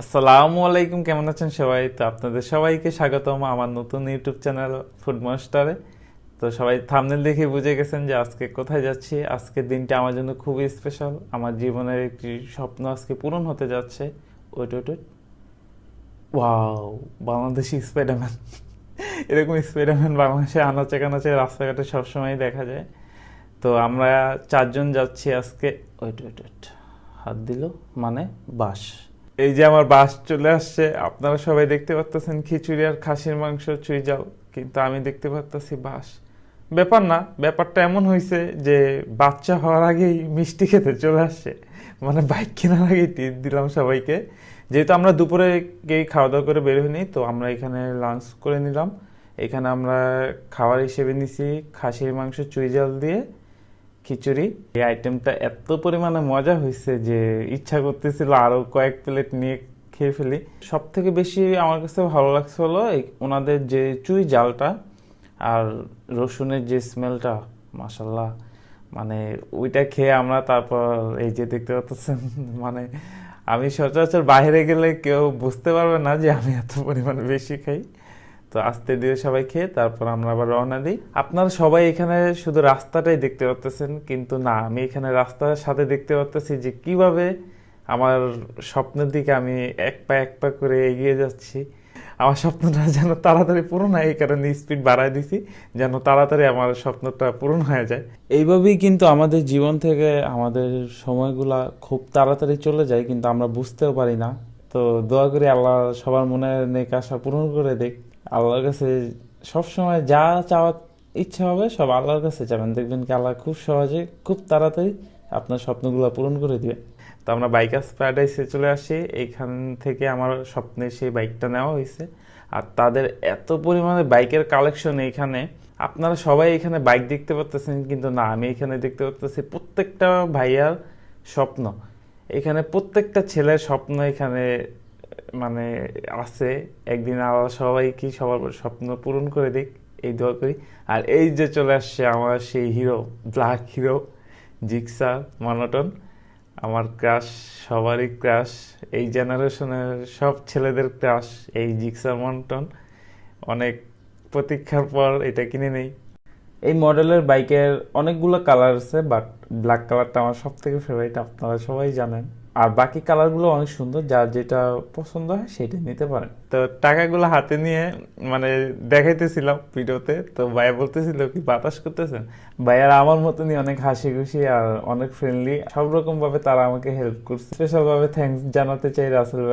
আসসালামু আলাইকুম, কেমন আছেন সবাই? তো আপনাদের সবাইকে স্বাগতম আমার নতুন ইউটিউব চ্যানেল ফুড মনস্টারে। তো সবাই থাম্বনেল দেখে বুঝে গেছেন যে আজকে কোথায় যাচ্ছি। আজকের দিনটা আমার জন্য খুবই স্পেশাল। আমার জীবনের একটি স্বপ্ন আজকে পূরণ হতে যাচ্ছে। Wait wait wait, wow! Bangladeshi Spiderman. এরকম স্পাইডারম্যান বাংলাদেশে আনাচে কানাচে রাস্তাঘাটে সবসময় দেখা যায়। তো আমরা চারজন যাচ্ছি আজকে। ওয়েট ওয়েট ওয়েট, হাত দিল মানে বাস। এই যে আমার বাস চলে আসছে, আপনারা সবাই দেখতে পাচ্ছেন খিচুড়ি আর খাসির মাংস চুই যাও, কিন্তু আমি দেখতে পাচ্ছি বাস। ব্যাপার না, ব্যাপারটা এমন হয়েছে যে বাচ্চা হওয়ার আগেই মিষ্টি খেতে চলে আসছে। মানে বাইক কেনার আগেই টিপ দিলাম সবাইকে। যেহেতু আমরা দুপুরে গিয়ে খাওয়া দাওয়া করে বের হইনি, তো আমরা এখানে লাঞ্চ করে নিলাম। এখানে আমরা খাবার হিসেবে নিছি খাসির মাংস চুই জাল দিয়ে খিচুড়ি। এই আইটেমটা এত পরিমাণে মজা হয়েছে যে ইচ্ছা করতেছিল আরো কয়েক প্লেট নিয়ে খেয়ে ফেলি। সব থেকে বেশি আমার কাছে ভালো লাগছে হলো ওনাদের যে চুই জালটা আর রসুনের যে স্মেলটা, মাশাল্লাহ। মানে ওইটা খেয়ে আমরা তারপর এই যে দেখতে পাচ্ছেন, মানে আমি সচরাচর বাইরে গেলে কেউ বুঝতে পারবে না যে আমি এত পরিমাণে বেশি খাই। তো আস্তে ধীরে সবাই খেয়ে তারপর আমরা আবার রওনা দিই। আপনারা সবাই এখানে শুধু রাস্তাটাই দেখতে পাচ্ছেন, কিন্তু না, আমি এখানে রাস্তার সাথে দেখতে পাচ্ছি যে কিভাবে আমার স্বপ্নের দিকে আমি এক পা করে এগিয়ে যাচ্ছি। আমার স্বপ্নটা যেন তাড়াতাড়ি পূরণ হয়, এই কারণে স্পিড বাড়ায় দিছি, যেন তাড়াতাড়ি আমার স্বপ্নটা পূরণ হয়ে যায়। এইভাবেই কিন্তু আমাদের জীবন থেকে আমাদের সময়গুলা খুব তাড়াতাড়ি চলে যায়, কিন্তু আমরা বুঝতেও পারি না। তো দোয়া করি আল্লাহ সবার মনে নেক আশা পূরণ করে দেখ। আল্লাহর কাছে সবসময় যা চাওয়ার ইচ্ছা হবে সব আল্লাহর কাছে যাবেন, দেখবেন কি আল্লাহ খুব সহজে খুব তাড়াতাড়ি আপনার স্বপ্নগুলো পূরণ করে দিবে। তো আমরা বাইকার্স প্যারাডাইসে চলে আসি। এইখান থেকে আমার স্বপ্নের সেই বাইকটা নেওয়া হয়েছে। আর তাদের এত পরিমাণে বাইকের কালেকশন এইখানে, আপনারা সবাই এখানে বাইক দেখতে পাচ্ছেন, কিন্তু না, আমি এখানে দেখতে পাচ্ছি প্রত্যেকটা ভাইয়ার স্বপ্ন। এখানে প্রত্যেকটা ছেলের স্বপ্ন এখানে মানে আছে। একদিন আল্লাহ সবাই কি সবার স্বপ্ন পূরণ করে দিক, এই দোয়া করি। আর এই যে চলে আসছে আমার সেই hero, black hero Gixxer monotone. আমার ক্রাশ, সবারই ক্রাশ, এই জেনারেশনের সব ছেলেদের ক্রাশ এই জিক্সার মনোটন। অনেক প্রতীক্ষার পর এটা কিনে নেই। এই মডেলের বাইকের অনেকগুলো কালার আছে, বাট ব্ল্যাক কালারটা আমার সব থেকে ফেভারিট, আপনারা সবাই জানেন। আর বাকি কালারগুলো অনেক সুন্দর, যার যেটা পছন্দ হয় সেটা নিতে পারেন। তো টাকাগুলো হাতে নিয়ে মানে দেখাইতেছিলাম ভিডিওতে, তো ভাইয়া বলতেছিল কি বাতাস করতেছেন। ভাইয়ারা আমার মতনই অনেক হাসি খুশি আর অনেক ফ্রেন্ডলি, সব রকম ভাবে তারা আমাকে হেল্প করছে। স্পেশাল ভাবে থ্যাঙ্কস জানাতে চাই রাসেল